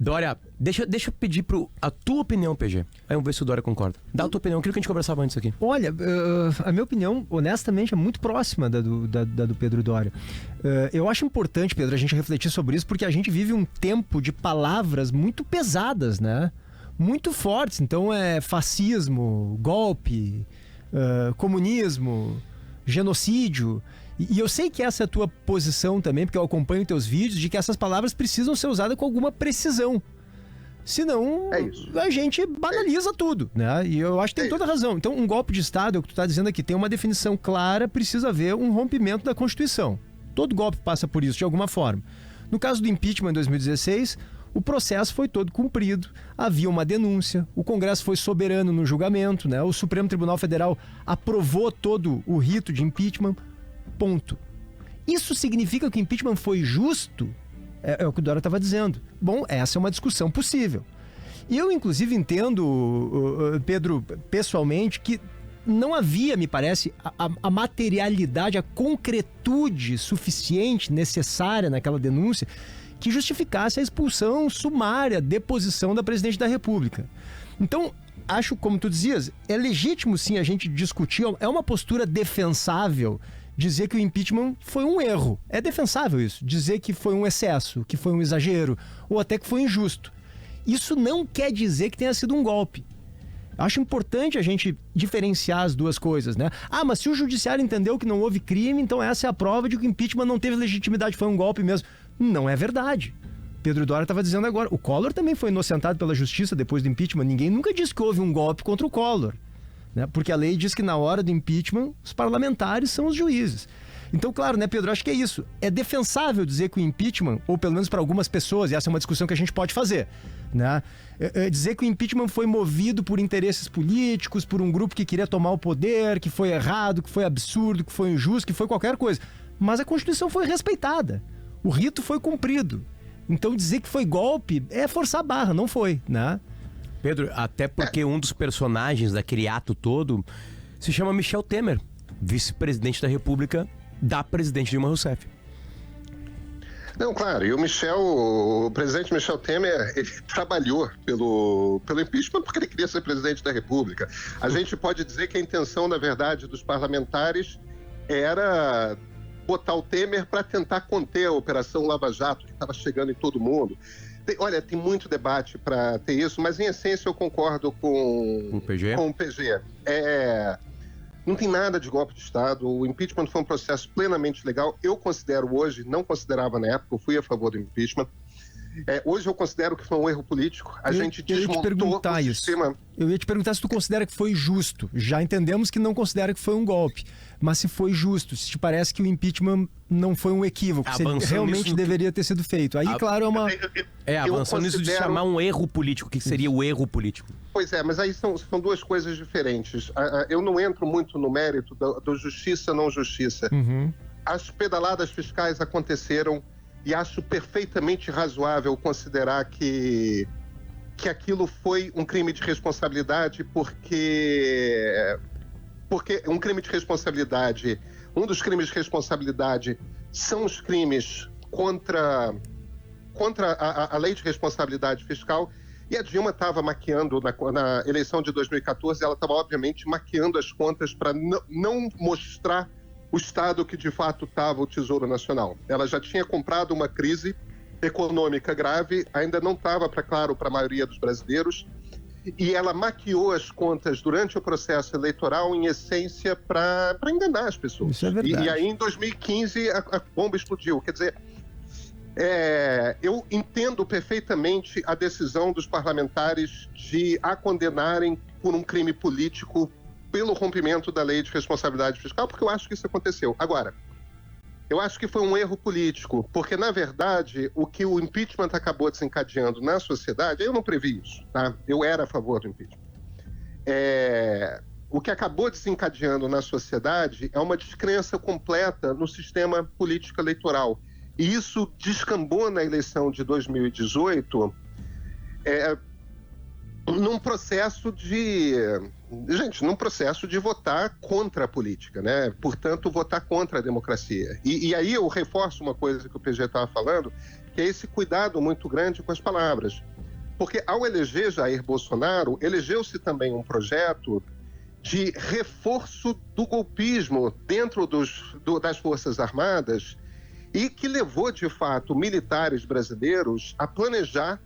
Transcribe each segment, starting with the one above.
Dória, deixa eu pedir a tua opinião, PG. Aí vamos ver se o Dória concorda. Dá a tua opinião, aquilo que a gente conversava antes aqui. Olha, a minha opinião, honestamente, é muito próxima da do Pedro Dória. Eu acho importante, Pedro, a gente refletir sobre isso, porque a gente vive um tempo de palavras muito pesadas, né? Muito fortes. Então é fascismo, golpe, comunismo, genocídio. E eu sei que essa é a tua posição também, porque eu acompanho teus vídeos, de que essas palavras precisam ser usadas com alguma precisão. Senão, a gente banaliza tudo, né? E eu acho que tem toda razão. Então, um golpe de Estado, é o que tu está dizendo aqui, tem uma definição clara, precisa haver um rompimento da Constituição. Todo golpe passa por isso, de alguma forma. No caso do impeachment em 2016, o processo foi todo cumprido, havia uma denúncia, o Congresso foi soberano no julgamento, né? O Supremo Tribunal Federal aprovou todo o rito de impeachment. Ponto. Isso significa que o impeachment foi justo? É o que o Dória estava dizendo. Bom, essa é uma discussão possível. E eu, inclusive, entendo, Pedro, pessoalmente, que não havia, me parece, a materialidade, a concretude suficiente, necessária naquela denúncia, que justificasse a expulsão sumária, deposição da presidente da República. Então, acho, como tu dizias, é legítimo sim a gente discutir, é uma postura defensável dizer que o impeachment foi um erro. É defensável isso, dizer que foi um excesso, que foi um exagero, ou até que foi injusto. Isso não quer dizer que tenha sido um golpe. Acho importante a gente diferenciar as duas coisas, né? Mas se o judiciário entendeu que não houve crime, então essa é a prova de que o impeachment não teve legitimidade, foi um golpe mesmo. Não é verdade. Pedro Dória estava dizendo agora, o Collor também foi inocentado pela justiça depois do impeachment. Ninguém nunca disse que houve um golpe contra o Collor, né? Porque a lei diz que na hora do impeachment os parlamentares são os juízes. Então, claro, né, Pedro, acho que é isso. É defensável dizer que o impeachment, ou pelo menos para algumas pessoas, e essa é uma discussão que a gente pode fazer, né? Dizer que o impeachment foi movido por interesses políticos, por um grupo que queria tomar o poder, que foi errado, que foi absurdo, que foi injusto, que foi qualquer coisa. Mas a Constituição foi respeitada. O rito foi cumprido. Então dizer que foi golpe é forçar a barra, não foi, né? Pedro, até porque um dos personagens daquele ato todo se chama Michel Temer, vice-presidente da República da presidente Dilma Rousseff. Não, claro, e o presidente Michel Temer, ele trabalhou pelo impeachment porque ele queria ser presidente da República. A gente pode dizer que a intenção, na verdade, dos parlamentares era botar o Temer para tentar conter a Operação Lava Jato, que estava chegando em todo mundo. Tem muito debate para ter isso, mas em essência eu concordo com o PG. Não tem nada de golpe de Estado. O impeachment foi um processo plenamente legal. Eu considero hoje, não considerava na época, eu fui a favor do impeachment. Hoje eu considero que foi um erro político. A gente desmontou o sistema. Eu ia te perguntar se tu considera que foi justo. Já entendemos que não considera que foi um golpe. Mas se foi justo, se te parece que o impeachment não foi um equívoco, se ele realmente deveria ter sido feito. Aí, claro, é uma... avançando nisso de chamar um erro político. O que seria o erro político? Pois é, mas aí são duas coisas diferentes. Eu não entro muito no mérito do justiça, não justiça. Uhum. As pedaladas fiscais aconteceram e acho perfeitamente razoável considerar que aquilo foi um crime de responsabilidade, porque um crime de responsabilidade, um dos crimes de responsabilidade são os crimes contra a lei de responsabilidade fiscal, e a Dilma estava maquiando na eleição de 2014, ela estava obviamente maquiando as contas para não mostrar o estado que de fato estava o Tesouro Nacional. Ela já tinha comprado uma crise econômica grave, ainda não estava claro para a maioria dos brasileiros, e ela maquiou as contas durante o processo eleitoral, em essência, para enganar as pessoas. Isso é verdade. E aí, em 2015, a bomba explodiu. Quer dizer, eu entendo perfeitamente a decisão dos parlamentares de a condenarem por um crime político pelo rompimento da lei de responsabilidade fiscal, porque eu acho que isso aconteceu. Agora, eu acho que foi um erro político, porque, na verdade, o que o impeachment acabou desencadeando na sociedade, eu não previ isso, tá? Eu era a favor do impeachment. O que acabou desencadeando na sociedade é uma descrença completa no sistema político eleitoral. E isso descambou na eleição de 2018, num processo de votar contra a política, né? Portanto, votar contra a democracia. E aí eu reforço uma coisa que o PG estava falando, que é esse cuidado muito grande com as palavras. Porque ao eleger Jair Bolsonaro, elegeu-se também um projeto de reforço do golpismo dentro das Forças Armadas e que levou, de fato, militares brasileiros a planejar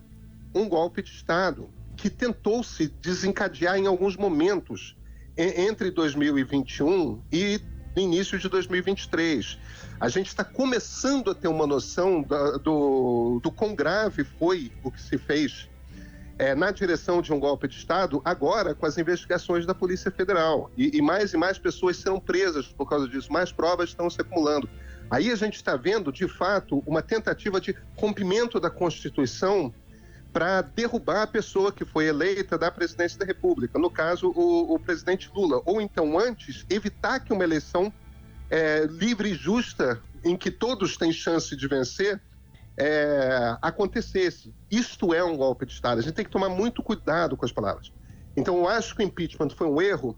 um golpe de Estado, que tentou se desencadear em alguns momentos entre 2021 e no início de 2023. A gente está começando a ter uma noção do quão grave foi o que se fez na direção de um golpe de Estado, agora com as investigações da Polícia Federal. E mais pessoas serão presas por causa disso, mais provas estão se acumulando. Aí a gente está vendo, de fato, uma tentativa de rompimento da Constituição para derrubar a pessoa que foi eleita da presidência da República, no caso, o presidente Lula. Ou então, antes, evitar que uma eleição livre e justa, em que todos têm chance de vencer, acontecesse. Isto é um golpe de Estado. A gente tem que tomar muito cuidado com as palavras. Então, eu acho que o impeachment foi um erro,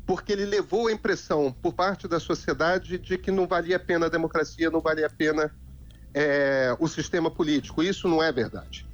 porque ele levou a impressão por parte da sociedade de que não valia a pena a democracia, não valia a pena o sistema político. Isso não é verdade.